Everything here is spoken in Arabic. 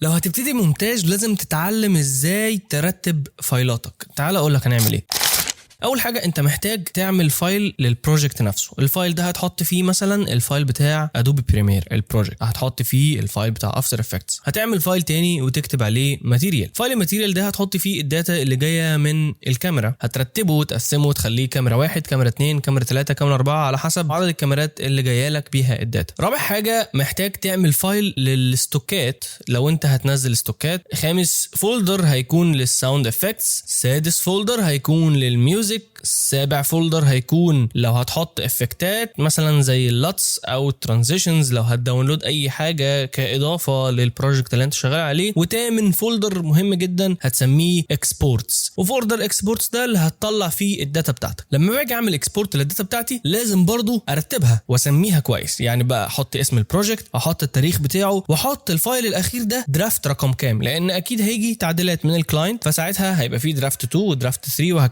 لو هتبتدي مونتاج لازم تتعلم ازاي ترتب فايلاتك. تعال اقولك هنعمل ايه. اول حاجه انت محتاج تعمل فايل للبروجكت نفسه. الفايل ده هتحط فيه مثلا الفايل بتاع ادوبي بريمير البروجكت، هتحط فيه الفايل بتاع افتر افكتس. هتعمل فايل تاني وتكتب عليه ماتيريال. فايل الماتيريال ده هتحط فيه الداتا اللي جايه من الكاميرا، هترتبه وتقسمه وتخليه كاميرا 1 كاميرا 2 كاميرا 3 كاميرا 4 على حسب عدد الكاميرات اللي جايه لك بيها الداتا. رابع حاجه محتاج تعمل فايل للستوكات لو انت هتنزل ستوكات. خامس فولدر هيكون للساوند افكتس. سادس فولدر هيكون للميوزك. سابع فولدر هيكون لو هتحط افكتات مثلا زي اللاتس او الترانزيشنز لو هتداونلود اي حاجه كاضافه للبروجكت اللي انت شغال عليه. وتامن فولدر مهم جدا هتسميه اكسبورتس، وفولدر اكسبورتس ده اللي هتطلع فيه الداتا بتاعتك. لما باجي اعمل اكسبورت للداتا بتاعتي لازم برضو ارتبها واسميها كويس، يعني بقى احط اسم البروجكت، احط التاريخ بتاعه، واحط الفايل الاخير ده درافت رقم كام، لان اكيد هيجي تعديلات من الكلاينت، فساعتها هيبقى فيه درافت 2 ودرافت 3 وهكذا.